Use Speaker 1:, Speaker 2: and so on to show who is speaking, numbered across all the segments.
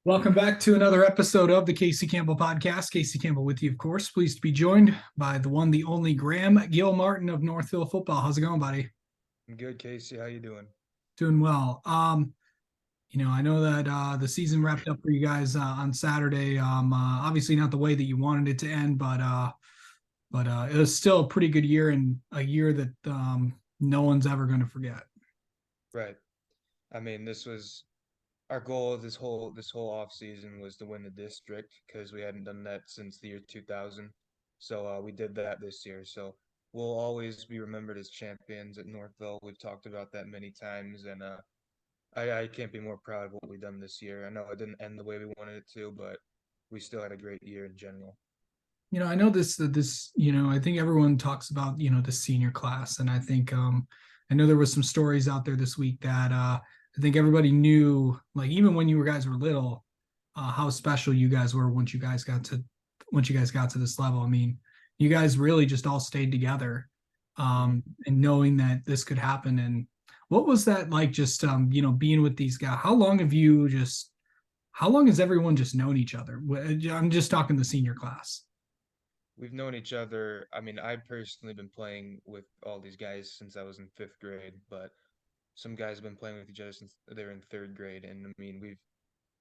Speaker 1: Welcome back to another episode of the Casey Campbell Podcast. Casey Campbell with you, of course. Pleased to be joined by the one, the only Graham Gilmartin of Northville football. How's it going, buddy?
Speaker 2: I'm good, Casey. How you doing?
Speaker 1: Doing well. I know that the season wrapped up for you guys on Saturday. Obviously not the way that you wanted it to end, but it was still a pretty good year and a year that no one's ever going to forget.
Speaker 2: Right. I mean, this was our goal this whole off season was to win the district because we hadn't done that since the year 2000. So we did that this year. So we'll always be remembered as champions at Northville. We've talked about that many times, and I can't be more proud of what we've done this year. I know it didn't end the way we wanted it to, but we still had a great year in general.
Speaker 1: I know I think everyone talks about, the senior class. And I know there was some stories out there this week that I think everybody knew, like, even when you guys were little, how special you guys were once you guys got to this level. I mean, you guys really just all stayed together,
Speaker 2: Mhm.
Speaker 1: and knowing that this could happen. And what was that like, just, being with these guys? How long has everyone just known each other? I'm just talking the senior class.
Speaker 2: We've known each other. I mean, I've personally been playing with all these guys since I was in fifth grade, but some guys have been playing with each other since they're in third grade. And I mean,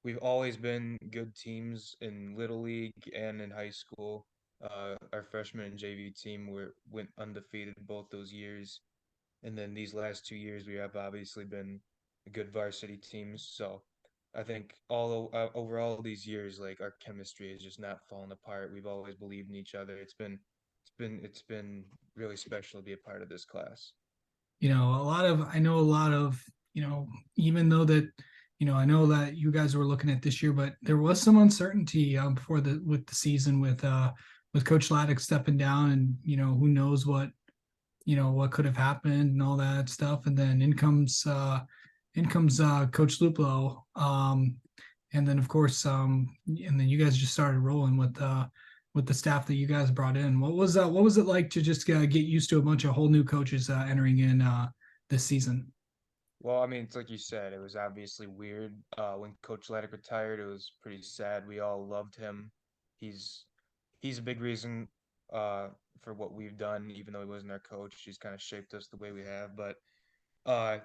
Speaker 2: we've always been good teams in Little League and in high school. Our freshman and JV team went undefeated both those years, and then these last 2 years we have obviously been good varsity teams. So I think over all these years, like our chemistry has just not fallen apart. We've always believed in each other. It's been really special to be a part of this class.
Speaker 1: I know a lot of, even though that, I know that you guys were looking at this year, but there was some uncertainty before with the season with Coach Laddick stepping down, and who knows what could have happened and all that stuff. And then in comes Coach Luplo, and then of course, and then you guys just started rolling with the staff that you guys brought in. What was it like to just get used to a bunch of whole new coaches entering in this season?
Speaker 2: Well, I mean, it's like you said, it was obviously weird. When Coach Leddick retired, it was pretty sad. We all loved him. He's he's a big reason for what we've done, even though he wasn't our coach. He's kind of shaped us the way we have. But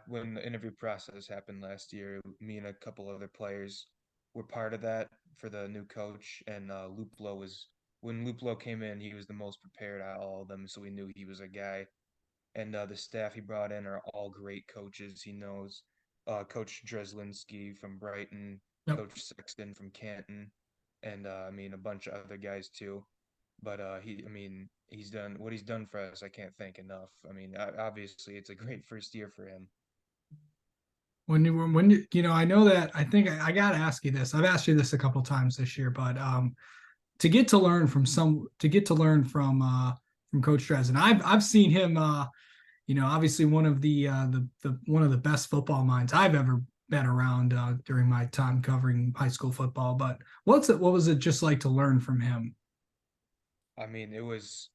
Speaker 2: when the interview process happened last year, me and a couple other players were part of that for the new coach. And Luplo was when Luplo came in, he was the most prepared out of all of them, so we knew he was a guy and the staff he brought in are all great coaches. He knows Coach Dreslinski from Brighton,
Speaker 1: Yep.
Speaker 2: Coach Sexton from Canton, and I mean a bunch of other guys too. But I mean, he's done what he's done for us. I can't thank enough. I mean, obviously, it's a great first year for him.
Speaker 1: I know that I think I got to ask you this. I've asked you this a couple times this year, but to get to learn from Coach Dres, and I've seen him. Obviously one of the one of the best football minds I've ever been around during my time covering high school football. But what was it just like to learn from him?
Speaker 2: I mean, it was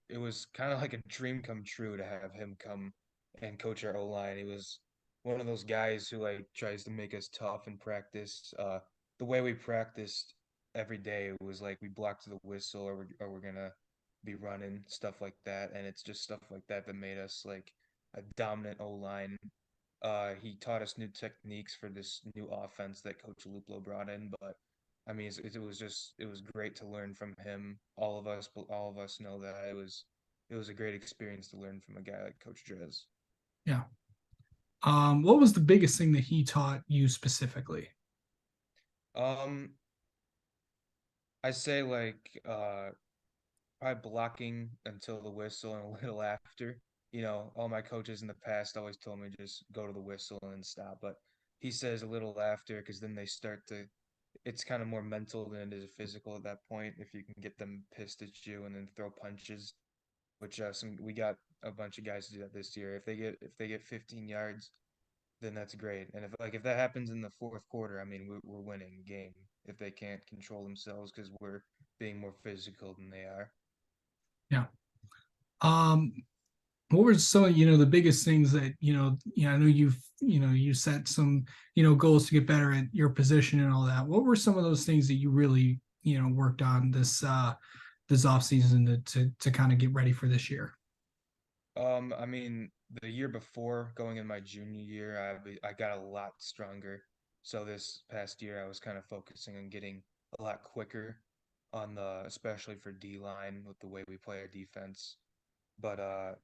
Speaker 2: kind of like a dream come true to have him come and coach our O line. He was one of those guys who like tries to make us tough in practice. The way we practiced every day was like we block to the whistle or we're gonna be running stuff like that, and it's just stuff like that that made us like a dominant O line. He taught us new techniques for this new offense that Coach Luplo brought in, but I mean, it was great to learn from him. All of us know that it was a great experience to learn from a guy like Coach Drez.
Speaker 1: Yeah. What was the biggest thing that he taught you specifically?
Speaker 2: Um, I say like probably blocking until the whistle and a little after. You know, all my coaches in the past always told me just go to the whistle and stop, but he says a little after because then they start to it's kind of more mental than it is physical at that point. If you can get them pissed at you and then throw punches, which we got a bunch of guys to do that this year. If they get 15 yards, then that's great. And if that happens in the fourth quarter, I mean we're winning the game if they can't control themselves because we're being more physical than they are.
Speaker 1: Yeah. Um, what were some, the biggest things that, I know you set some, goals to get better at your position and all that. What were some of those things that you really, worked on this off season to kind of get ready for this year?
Speaker 2: I mean, the year before, going in my junior year, I got a lot stronger. So this past year, I was kind of focusing on getting a lot quicker on especially for D line with the way we play our defense. But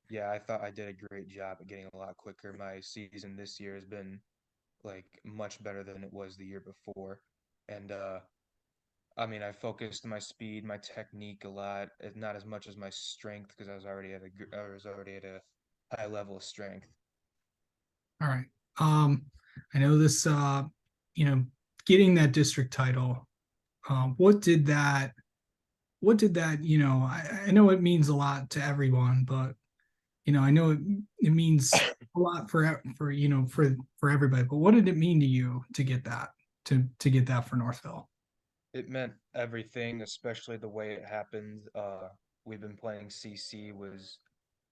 Speaker 2: yeah, I thought I did a great job at getting a lot quicker. My season this year has been like much better than it was the year before. And I mean, I focused my speed, my technique a lot, not as much as my strength because I was already at a high level of strength.
Speaker 1: All right. Um, I know this, you know, getting that district title. What did that? What did that? I know it means a lot to everyone, but I know it means a lot for everybody. But what did it mean to you to get that to get that for Northville?
Speaker 2: It meant everything, especially the way it happened. We've been playing CC was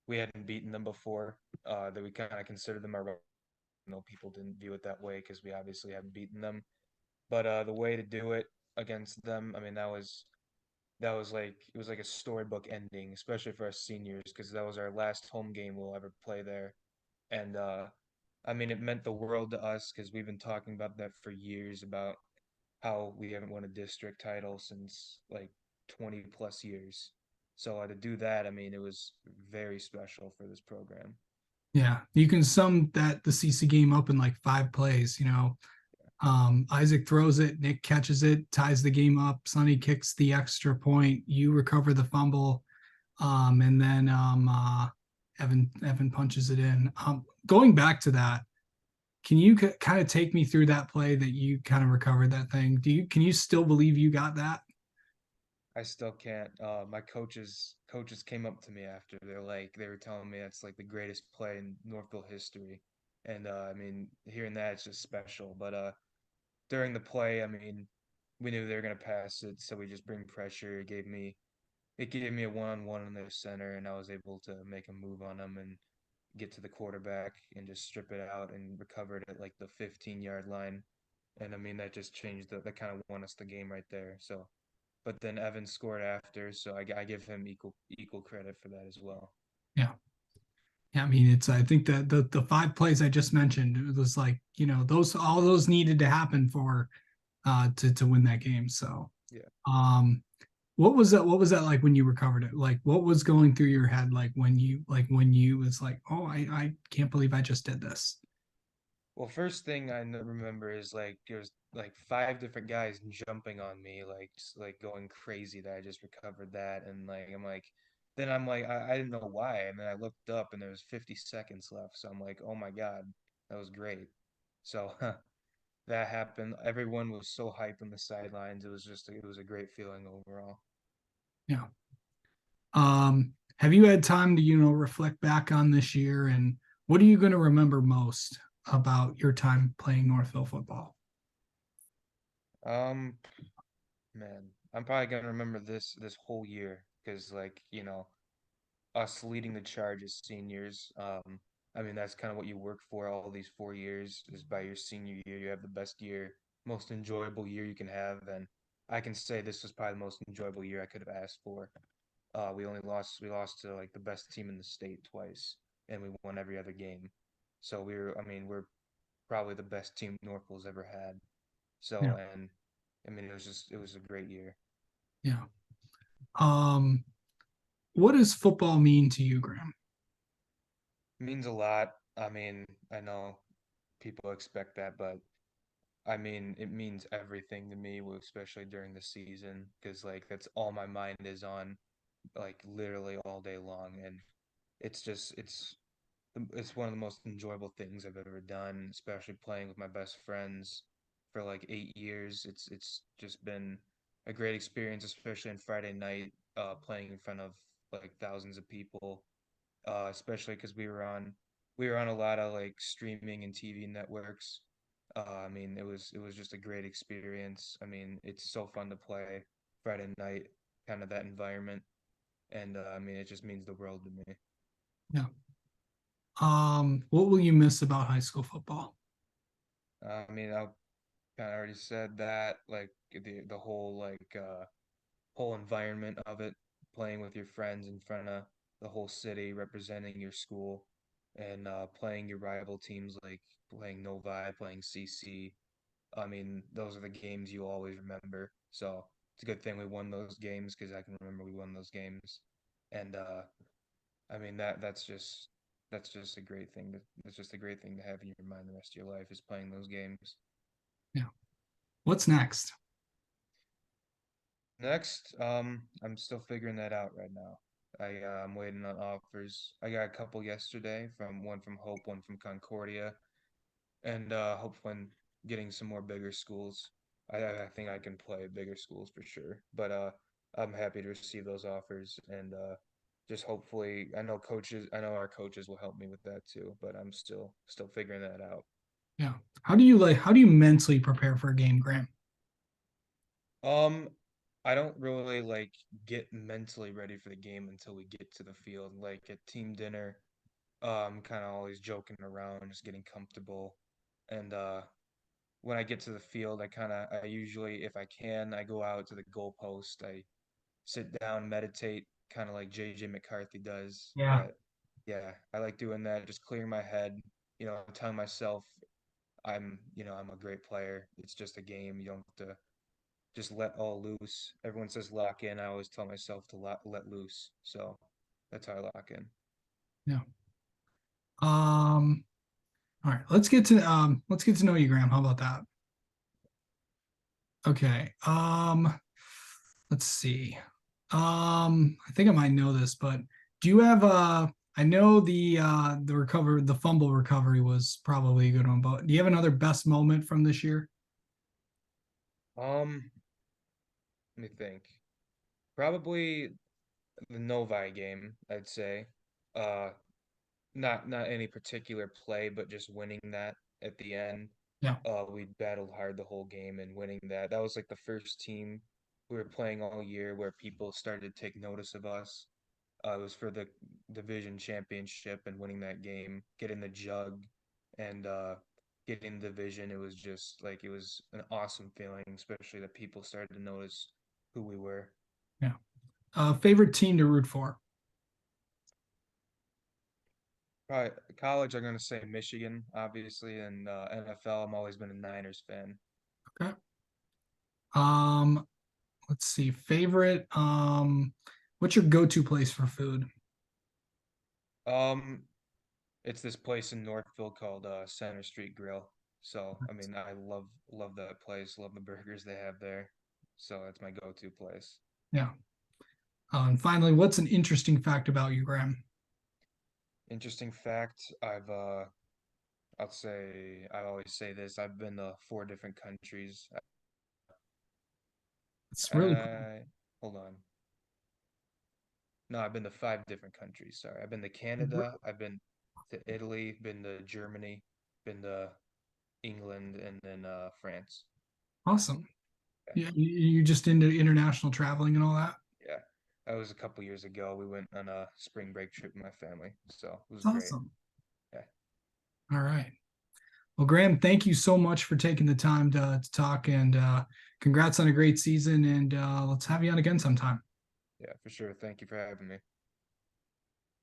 Speaker 2: we hadn't beaten them before. That we kind of considered them our rival. No, people didn't view it that way because we obviously hadn't beaten them. But the way to do it against them, I mean, that was like it was like a storybook ending, especially for us seniors, because that was our last home game we'll ever play there. And I mean, it meant the world to us because we've been talking about that for years about how we haven't won a district title since like 20 plus years. So to do that, I mean, it was very special for this program.
Speaker 1: Yeah, you can sum the CC game up in like 5 plays. Isaac throws it, Nick catches it, ties the game up. Sonny kicks the extra point. You recover the fumble, and then Evan punches it in. Going back to that, can you kind of take me through that play that you kind of recovered that thing? Can you still believe you got that?
Speaker 2: I still can't. My coaches came up to me after. They were telling me that's like the greatest play in Northville history, and I mean, hearing that it's just special. But during the play, I mean, we knew they were gonna pass it, so we just bring pressure. It gave me a one-on-one in their center, and I was able to make a move on them and get to the quarterback and just strip it out and recover it at like the 15-yard line. And I mean, that just changed that kind of won us the game right there. So but then Evan scored after, so I give him equal credit for that as well.
Speaker 1: Yeah. Yeah, I mean, I think that the 5 plays I just mentioned, it was like, those all those needed to happen for to win that game. So
Speaker 2: Yeah.
Speaker 1: um what was that like when you recovered it? Like what was going through your head when you was like, oh, I can't believe I just did this.
Speaker 2: Well, first thing remember is like there's like five different guys jumping on me, like just like going crazy that I just recovered that, and then I'm like I didn't know why, and then I looked up and there was 50 seconds left, so I'm like, oh my God, that was great. So that happened. Everyone was so hyped on the sidelines. It was a great feeling overall.
Speaker 1: Yeah. Have you had time to, reflect back on this year, and what are you going to remember most about your time playing Northville football?
Speaker 2: Um, Man, I'm probably gonna remember this whole year because us leading the charge as seniors. I mean that's kind of what you work for all these 4 years is by your senior year you have the best year, most enjoyable year you can have, and I can say this was probably the most enjoyable year I could have asked for. We lost to like the best team in the state twice, and we won every other game. So I mean we're probably the best team Norfolk's ever had.
Speaker 1: Yeah.
Speaker 2: So and I mean it was a great year.
Speaker 1: Yeah. Um, what does football mean to you, Graham?
Speaker 2: Means a lot. I mean, I know people expect that, but I mean, it means everything to me, especially during the season, because like that's all my mind is on, like literally all day long, and it's just it's one of the most enjoyable things I've ever done, especially playing with my best friends for like 8 years. It's just been a great experience, especially on Friday night, playing in front of like thousands of people especially because we were on a lot of like streaming and TV networks. I mean, it was just a great experience. I mean, it's so fun to play Friday night, kind of that environment, and I mean, it just means the world to me.
Speaker 1: Yeah. What will you miss about high school football?
Speaker 2: I mean, I kind of already said that, like the whole whole environment of it, playing with your friends in front of the whole city, representing your school, and playing your rival teams like playing Novi, playing CC. I mean, those are the games you always remember. So it's a good thing we won those games because I can remember we won those games. And I mean that's just a great thing that's just a great thing to have in your mind the rest of your life is playing those games.
Speaker 1: Yeah. What's next?
Speaker 2: Next, I'm still figuring that out right now. I'm waiting on offers. I got a couple yesterday from one from Hope, one from Concordia, and hopefully getting some more bigger schools. I think I can play bigger schools for sure, but I'm happy to receive those offers and just hopefully I know our coaches will help me with that too, but I'm still figuring that out.
Speaker 1: Yeah. How do you mentally prepare for a game, Graham?
Speaker 2: Um, I don't really get mentally ready for the game until we get to the field. Like at team dinner, kind of always joking around, just getting comfortable. And when I get to the field, I usually, if I can, I go out to the goalpost. I sit down, meditate, kind of like JJ McCarthy does.
Speaker 1: Yeah.
Speaker 2: But yeah, I like doing that, just clearing my head, telling myself I'm a great player. It's just a game. You don't have to just let all loose. Everyone says lock in. I always tell myself to let loose. So that's how I lock in.
Speaker 1: Yeah. All right. Let's get to know you, Graham. How about that? Okay. Let's see. I think I might know this, but do you have I know the fumble recovery was probably a good one, but do you have another best moment from this year?
Speaker 2: Um, Let me think. Probably the Novi game, I'd say. Uh, not any particular play, but just winning that at the end.
Speaker 1: Yeah.
Speaker 2: We battled hard the whole game and winning that. That was like the first team we were playing all year where people started to take notice of us. It was for the division championship and winning that game, getting the jug and getting the division. It was just like it was an awesome feeling, especially that people started to notice who we were.
Speaker 1: Yeah. Favorite team to root for?
Speaker 2: Probably college, I'm gonna say Michigan, obviously, and NFL. I'm always been a Niners fan.
Speaker 1: Okay. Um, let's see. Favorite. What's your go-to place for food?
Speaker 2: Um, it's this place in Northville called Center Street Grill. So, I mean, I love that place. Love the burgers they have there. So that's my go-to place.
Speaker 1: Yeah. And finally, what's an interesting fact about you, Graham?
Speaker 2: Interesting fact, I always say this. I've been to 4 different countries.
Speaker 1: It's really cool.
Speaker 2: Uh, Hold on. No, I've been to 5 different countries. Sorry. I've been to Canada, I've been to Italy, been to Germany, been to England, and then France.
Speaker 1: Awesome.
Speaker 2: Yeah.
Speaker 1: Yeah, you just into international traveling and all that.
Speaker 2: Yeah. That was a couple years ago. We went on a spring break trip with my family, so it was
Speaker 1: It's
Speaker 2: great.
Speaker 1: awesome.
Speaker 2: Yeah,
Speaker 1: All right. Well, Graham, thank you so much for taking the time to talk and congrats on a great season. And let's have you on again sometime.
Speaker 2: yeah, for sure. Thank you for having me.